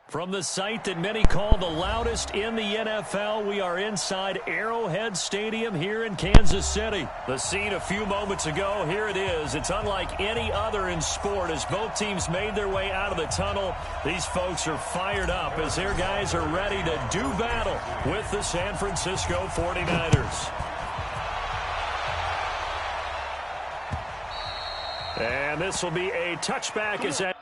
From the site that many call the loudest in the NFL, we are inside Arrowhead Stadium here in Kansas City. The scene a few moments ago, here it is. It's unlike any other in sport as both teams made their way out of the tunnel. These folks are fired up as their guys are ready to do battle with the San Francisco 49ers. And this will be a touchback as that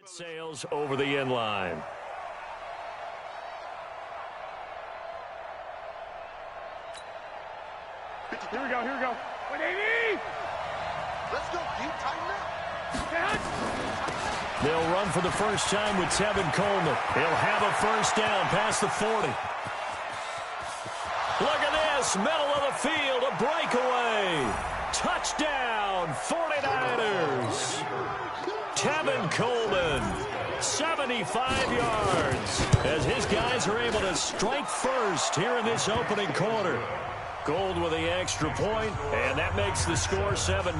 sails over the end line. Here we go. 180! Let's go, you tighten up. They'll run for the first time with Tevin Coleman. He'll have a first down past the 40. Look at this, middle of the field, a breakaway. Touchdown, 49ers. Tevin Coleman, 75 yards, as his guys are able to strike first here in this opening quarter. Gold with the extra point, and that makes the score 7-0.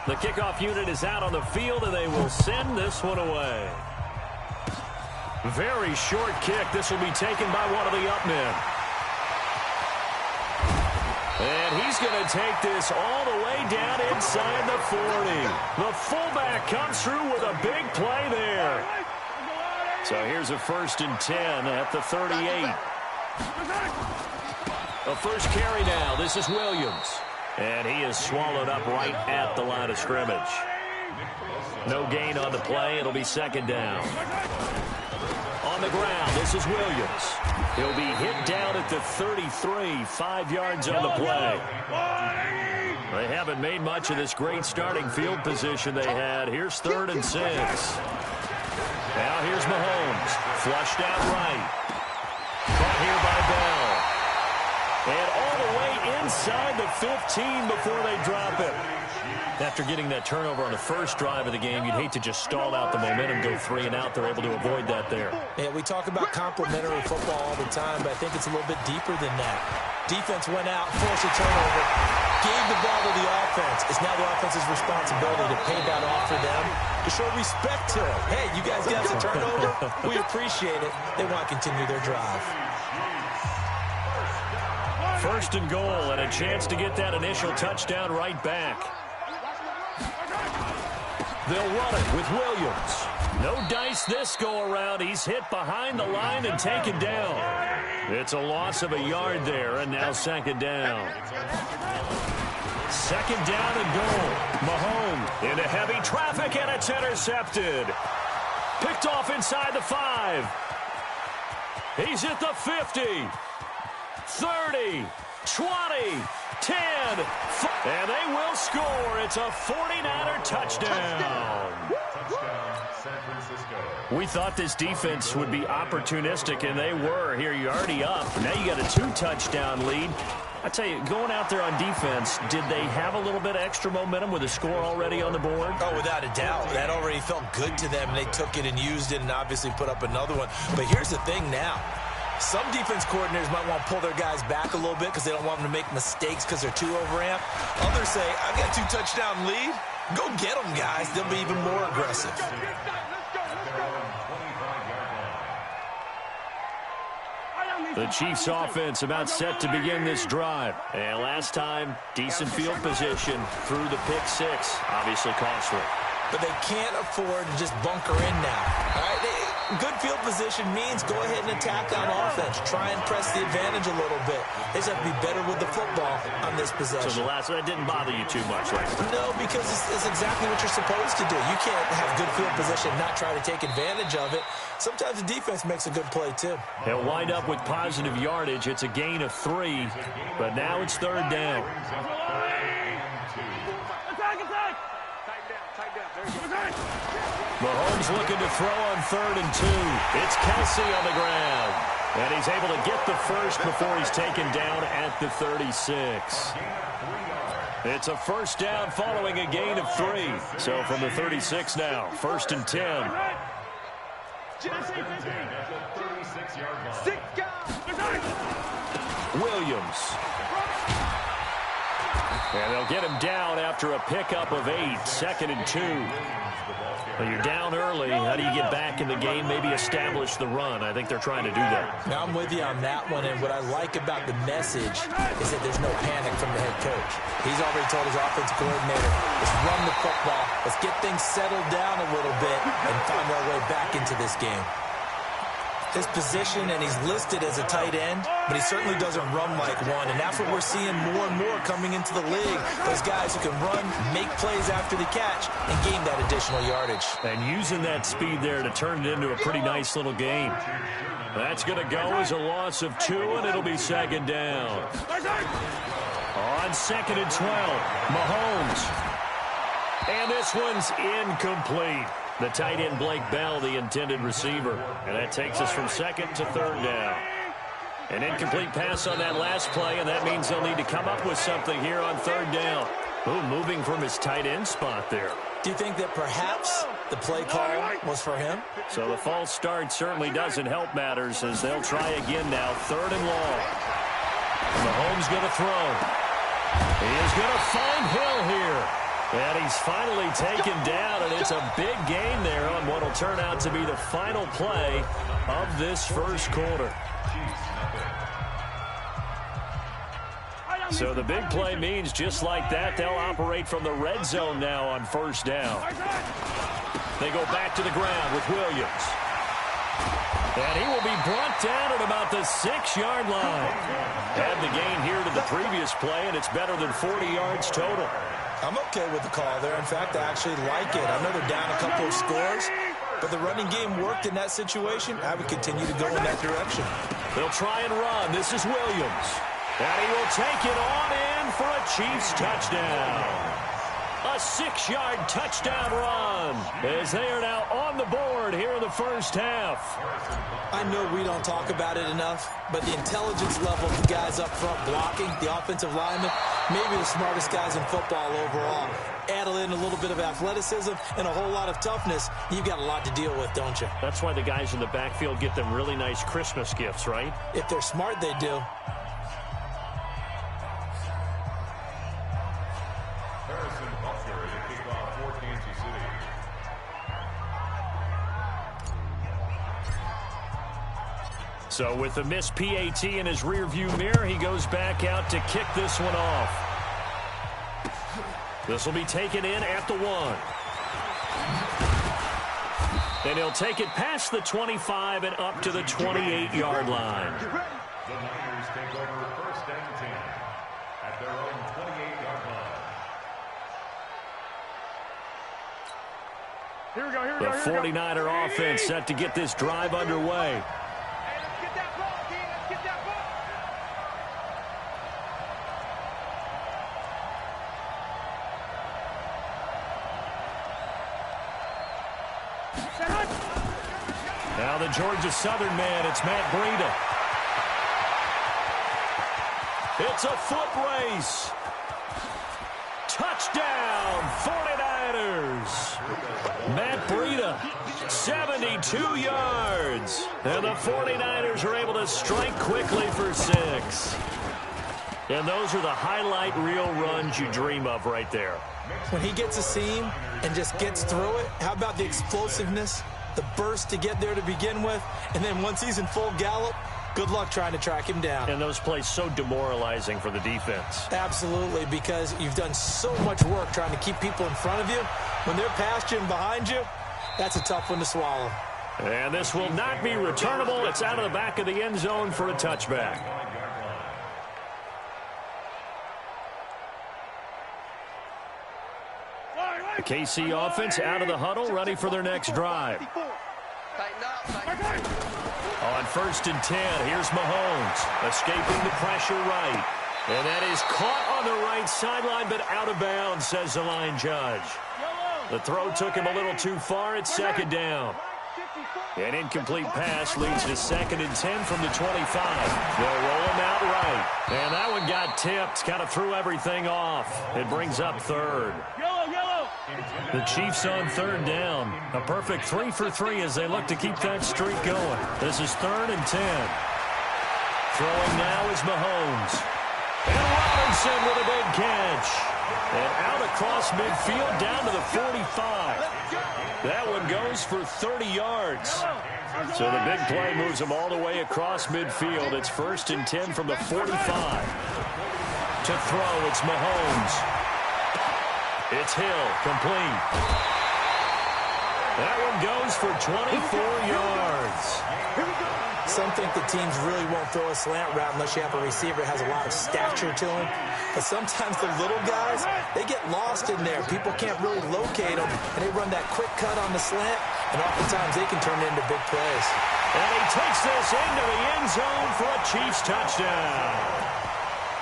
The kickoff unit is out on the field, and they will send this one away. Very short kick. This will be taken by one of the up men. And he's going to take this all the way down inside the 40. The fullback comes through with a big play there. So here's a 1st and 10 at the 38. A first carry now. This is Williams. And he is swallowed up right at the line of scrimmage. No gain on the play. It'll be 2nd down. On the ground, this is Williams. He'll be hit down at the 33, 5 yards on the play. They haven't made much of this great starting field position they had. Here's 3rd and 6. Now here's Mahomes. Flushed out right. Caught here by Bell. And all the way inside the 15 before they drop it. After getting that turnover on the first drive of the game, you'd hate to just stall out the momentum, go 3 and out. They're able to avoid that there. Yeah, we talk about complementary football all the time, but I think it's a little bit deeper than that. Defense went out, forced a turnover, gave the ball to the offense. It's now the offense's responsibility to pay that off for them, to show respect to it. Hey, you guys got the turnover. We appreciate it. They want to continue their drive. 1st and goal, and a chance to get that initial touchdown right back. They'll run it with Williams. No dice this go-around. He's hit behind the line and taken down. It's a loss of a yard there, and now 2nd down. 2nd down and goal. Mahomes into heavy traffic, and it's intercepted. Picked off inside the 5. He's at the 50. 30. 20. 10. And they will score. It's a 49er touchdown. San Francisco. We thought this defense would be opportunistic, and they were. Here, you're already up. Now you got a 2-touchdown lead. I tell you, going out there on defense, did they have a little bit of extra momentum with a score already on the board? Oh, without a doubt. That already felt good to them, and they took it and used it and obviously put up another one. But here's the thing now. Some defense coordinators might want to pull their guys back a little bit because they don't want them to make mistakes because they're too overamped. Others say, I've got a 2-touchdown lead. Go get them, guys. They'll be even more aggressive. The Chiefs offense about set to begin this drive. And last time, decent field position through the pick 6. Obviously costly. But they can't afford to just bunker in now. All right, good field position means go ahead and attack on offense. Try and press the advantage a little bit. They just have to be better with the football on this possession. So the last one, that didn't bother you too much, right? No, because it's exactly what you're supposed to do. You can't have good field position and not try to take advantage of it. Sometimes the defense makes a good play, too. They'll wind up with positive yardage. It's a gain of 3, but now it's 3rd down. Mahomes looking to throw on 3rd and 2. It's Kelsey on the ground. And he's able to get the first before he's taken down at the 36. It's a first down following a gain of 3. So from the 36 now, 1st and 10. Williams. And they'll get him down after a pickup of 8. 2nd and 2. Well, you're down early. How do you get back in the game, maybe establish the run? I think they're trying to do that. Now I'm with you on that one, and what I like about the message is that there's no panic from the head coach. He's already told his offensive coordinator, let's run the football, let's get things settled down a little bit and find our way back into this game. His position, and he's listed as a tight end, but he certainly doesn't run like one, and that's what we're seeing more and more coming into the league. Those guys who can run, make plays after the catch, and gain that additional yardage. And using that speed there to turn it into a pretty nice little game. That's going to go as a loss of 2, and it'll be 2nd down. On 2nd and 12, Mahomes. And this one's incomplete. The tight end, Blake Bell, the intended receiver. And that takes us from 2nd to 3rd down. An incomplete pass on that last play, and that means they'll need to come up with something here on 3rd down. Ooh, moving from his tight end spot there. Do you think that perhaps the play call was for him? So the false start certainly doesn't help matters as they'll try again now. 3rd and long. Mahomes going to throw. He is going to find Hill here. And he's finally taken down, and it's a big gain there on what will turn out to be the final play of this first quarter. So the big play means just like that, they'll operate from the red zone now on 1st down. They go back to the ground with Williams. And he will be brought down at about the 6-yard line. Had the gain here to the previous play, and it's better than 40 yards total. I'm okay with the call there. In fact, I actually like it. I know they're down a couple of scores, but the running game worked in that situation. I would continue to go in that direction. They'll try and run. This is Williams. And he will take it on in for a Chiefs touchdown. A 6-yard touchdown run as they are now on the board here in the first half. I know we don't talk about it enough, but the intelligence level of the guys up front blocking, the offensive linemen, maybe the smartest guys in football overall. Add in a little bit of athleticism and a whole lot of toughness, you've got a lot to deal with, don't you? That's why the guys in the backfield get them really nice Christmas gifts, right? If they're smart, they do. So with the missed PAT in his rearview mirror, he goes back out to kick this one off. This will be taken in at the 1. And he'll take it past the 25 and up to the 28-yard line. The Niners take over 1st and 10 at their own 28-yard line. The 49er offense set to get this drive underway. Now the Georgia Southern man, it's Matt Breida. It's a foot race. Touchdown, 49ers. Matt Breida, 72 yards. And the 49ers are able to strike quickly for 6. And those are the highlight reel runs you dream of right there. When he gets a seam and just gets through it, how about the explosiveness, the burst to get there to begin with, and then once he's in full gallop, good luck trying to track him down. And those plays so demoralizing for the defense. Absolutely, because you've done so much work trying to keep people in front of you. When they're past you and behind you, that's a tough one to swallow. And this will not be returnable. It's out of the back of the end zone for a touchback. The KC offense out of the huddle, ready for their next drive. On 1st and 10, here's Mahomes, escaping the pressure right. And that is caught on the right sideline, but out of bounds, says the line judge. The throw took him a little too far. It's second down. An incomplete pass leads to 2nd and 10 from the 25. They'll roll him out right. And that one got tipped. Kind of threw everything off. It brings up 3rd. The Chiefs on 3rd down. A perfect 3 for 3 as they look to keep that streak going. This is 3rd and 10. Throwing now is Mahomes. And Robinson with a big catch. And out across midfield down to the 45. That one goes for 30 yards. So the big play moves him all the way across midfield. It's 1st and 10 from the 45. To throw, it's Mahomes. It's Hill, complete. That one goes for 24 yards. Some think the teams really won't throw a slant route unless you have a receiver that has a lot of stature to him. But sometimes the little guys, they get lost in there. People can't really locate them, and they run that quick cut on the slant, and oftentimes they can turn it into big plays. And he takes this into the end zone for a Chiefs touchdown.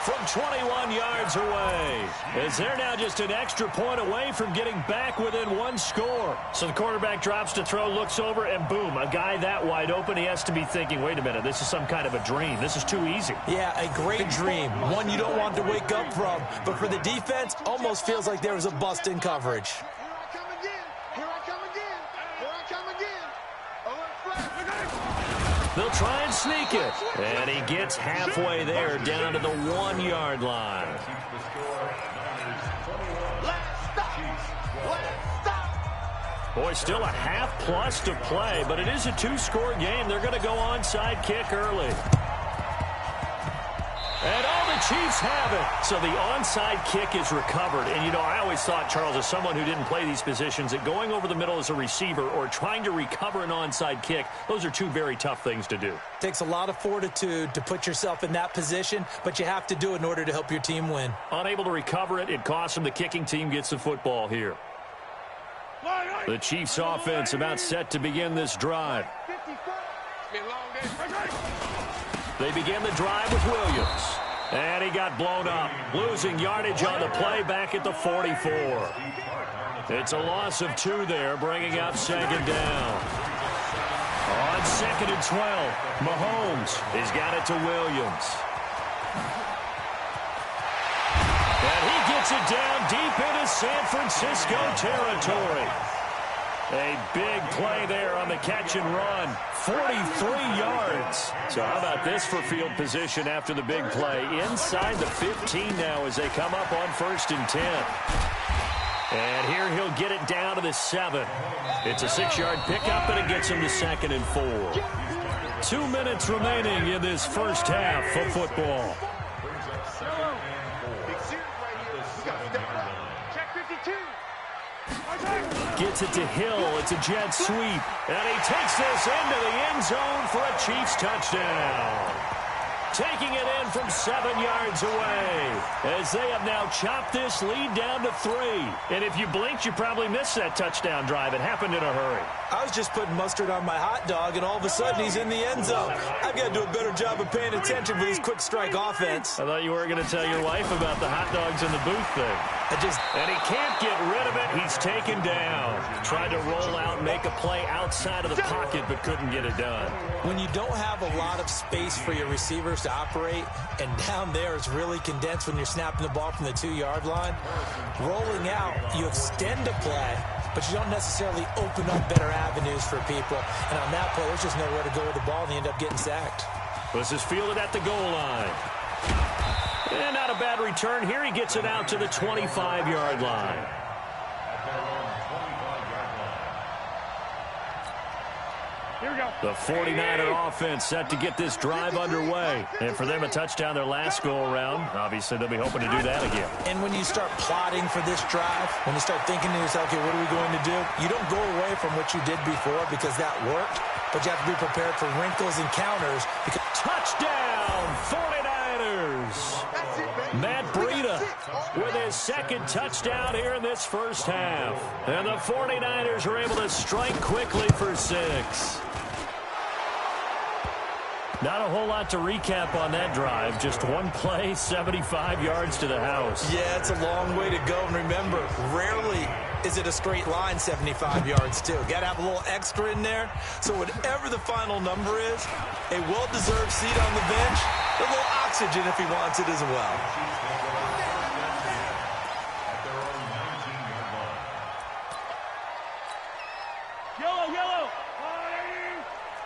From 21 yards away, as they're now just an extra point away from getting back within 1 score. So the quarterback drops to throw, looks over, and boom, a guy that wide open, he has to be thinking, wait a minute, this is some kind of a dream. This is too easy. Yeah, a great dream, one you don't want to wake up from. But for the defense, almost feels like there was a bust in coverage. They'll try and sneak it. And he gets halfway there down to the 1-yard line. Boy, still a half-plus to play, but it is a 2-score game. They're going to go onside kick early. And all the Chiefs have it. So the onside kick is recovered. And, you know, I always thought, Charles, as someone who didn't play these positions, that going over the middle as a receiver or trying to recover an onside kick, those are 2 very tough things to do. Takes a lot of fortitude to put yourself in that position, but you have to do it in order to help your team win. Unable to recover it, it costs them. The kicking team gets the football here. The Chiefs offense about set to begin this drive. They begin the drive with Williams. And he got blown up, losing yardage on the play back at the 44. It's a loss of 2 there, bringing up 2nd down. On 2nd and 12, Mahomes has got it to Williams. And he gets it down deep into San Francisco territory. A big play there on the catch and run. 43 yards. So how about this for field position after the big play? Inside the 15 now as they come up on 1st and 10. And here he'll get it down to the 7. It's a 6-yard pickup, and it gets him to 2nd and 4. 2 minutes remaining in this first half of football. Gets it to Hill. It's a jet sweep. And he takes this into the end zone for a Chiefs touchdown. Taking it in from 7 yards away as they have now chopped this lead down to 3. And if you blinked, you probably missed that touchdown drive. It happened in a hurry. I was just putting mustard on my hot dog, and all of a sudden he's in the end zone. I've got to do a better job of paying attention for this quick strike offense. I thought you weren't going to tell your wife about the hot dogs in the booth thing. And he can't get rid of it. He's taken down. Tried to roll out, make a play outside of the pocket, but couldn't get it done. When you don't have a lot of space for your receivers to operate, and down there it's really condensed when you're snapping the ball from the 2-yard line, rolling out, you extend a play, but you don't necessarily open up better avenues for people. And on that play, there's just nowhere to go with the ball, and you end up getting sacked. This is fielded at the goal line. And not a bad return. Here he gets it out to the 25-yard line. Here we go. The 49er offense set to get this drive underway. And for them, a touchdown their last go-around. Obviously, they'll be hoping to do that again. And when you start plotting for this drive, when you start thinking to yourself, okay, what are we going to do? You don't go away from what you did before because that worked, but you have to be prepared for wrinkles and counters. Because touchdown, 49ers! Matt Breida with his 2nd touchdown here in this first half. And the 49ers are able to strike quickly for 6. Not a whole lot to recap on that drive. Just one play, 75 yards to the house. Yeah, it's a long way to go. And remember, rarely is it a straight line 75 yards, too? Got to have a little extra in there. So whatever the final number is, a well-deserved seat on the bench, a little oxygen if he wants it as well. Yellow.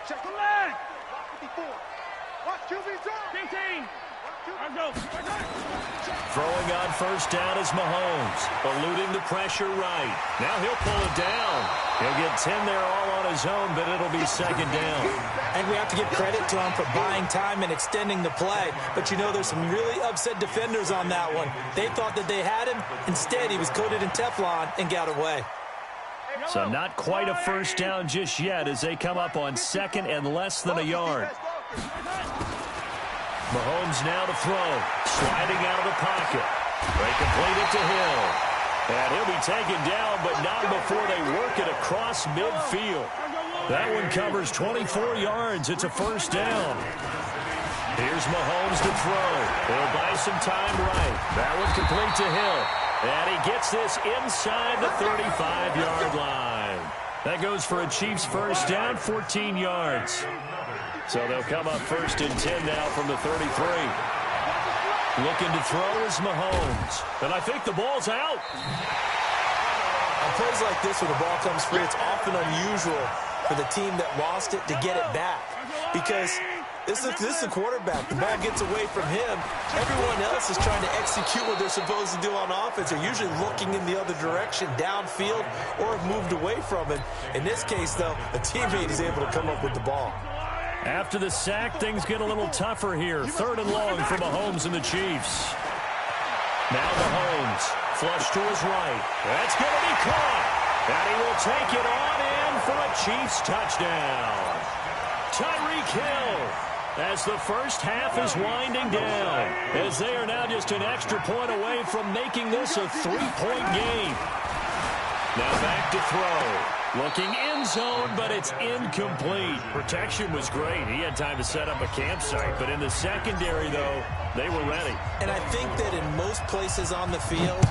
Check Come back. Block 54. Watch QB's on. 15. Let's go. Throwing on first down is Mahomes, eluding the pressure right. Now he'll pull it down. He'll get 10 there all on his own, but it'll be second down. And we have to give credit to him for buying time and extending the play. But, you know, there's some really upset defenders on that one. They thought that they had him. Instead, he was coated in Teflon and got away. So not quite a first down just yet as they come up on second and less than a yard. Mahomes now to throw. Sliding out of the pocket. They complete it to Hill. And he'll be taken down, but not before they work it across midfield. That one covers 24 yards. It's a first down. Here's Mahomes to throw. He'll buy some time right. That one complete to Hill. And he gets this inside the 35-yard line. That goes for a Chiefs first down, 14 yards. So they'll come up first and 10 now from the 33. Looking to throw is Mahomes. And I think the ball's out. On plays like this where the ball comes free, it's often unusual for the team that lost it to get it back. Because this is a quarterback. The ball gets away from him. Everyone else is trying to execute what they're supposed to do on offense. They're usually looking in the other direction, downfield, or have moved away from it. In this case, though, a teammate is able to come up with the ball. After the sack, things get a little tougher here. Third and long for Mahomes and the Chiefs. Now Mahomes, flush to his right. That's going to be caught. And he will take it on in for a Chiefs touchdown. Tyreek Hill, as the first half is winding down, as they are now just an extra point away from making this a three-point game. Now back to throw. Looking end zone, but it's incomplete. Protection was great. He had time to set up a campsite, but in the secondary, though, they were ready. And I think that in most places on the field,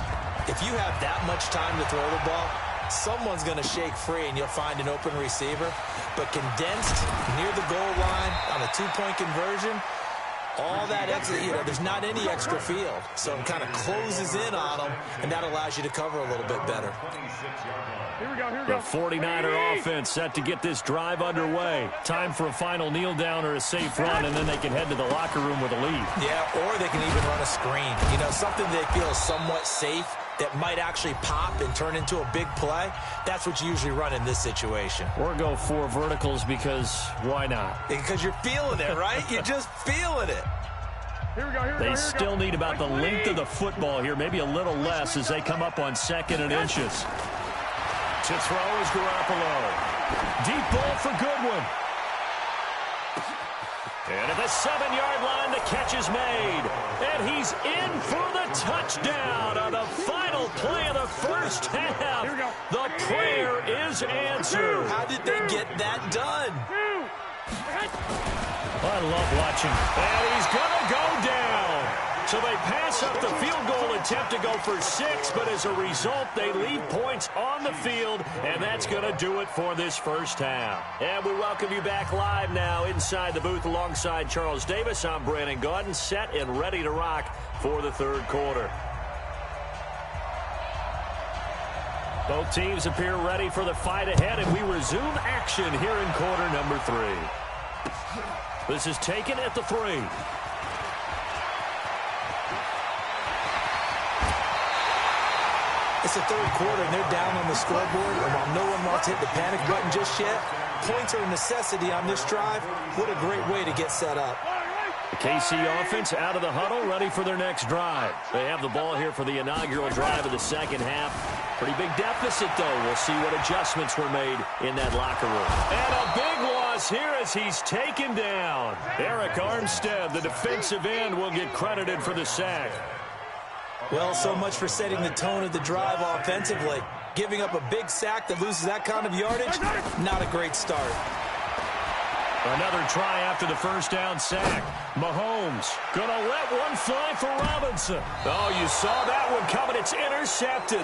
if you have that much time to throw the ball, someone's going to shake free and you'll find an open receiver. But condensed near the goal line on a two-point conversion, all that extra, there's not any extra field. So it kind of closes in on them, and that allows you to cover a little bit better. Here we go. The 49er offense set to get this drive underway. Time for a final kneel down or a safe run, and then they can head to the locker room with a lead. Yeah, or they can even run a screen. Something they feel is somewhat safe that might actually pop and turn into a big play. That's what you usually run in this situation. Or go 4 verticals because why not? Because you're feeling it, right? You're just feeling it. Here we go. They still need about the length of the football here, maybe a little less as they come up on second and inches. To throw is Garoppolo. Deep ball for Goodwin. And at the 7-yard line, the catch is made. And he's in for the touchdown on the final play of the first half. Here we go. The prayer is answered. How did they get that done? I love watching. And he's going to go down. So they pass up the field goal attempt to go for 6, but as a result, they leave points on the field, and that's going to do it for this first half. And we welcome you back live now inside the booth alongside Charles Davis. I'm Brandon Gaudin, set and ready to rock for the third quarter. Both teams appear ready for the fight ahead, and we resume action here in quarter number 3. This is taken at the 3. It's the third quarter, and they're down on the scoreboard. And while no one wants to hit the panic button just yet, points are a necessity on this drive. What a great way to get set up. The KC offense out of the huddle, ready for their next drive. They have the ball here for the inaugural drive of the second half. Pretty big deficit, though. We'll see what adjustments were made in that locker room. And a big loss here as he's taken down. Eric Armstead, the defensive end, will get credited for the sack. Well, so much for setting the tone of the drive offensively. Giving up a big sack that loses that kind of yardage, not a great start. Another try after the first down sack. Mahomes gonna let one fly for Robinson. Oh, you saw that one coming. It's intercepted.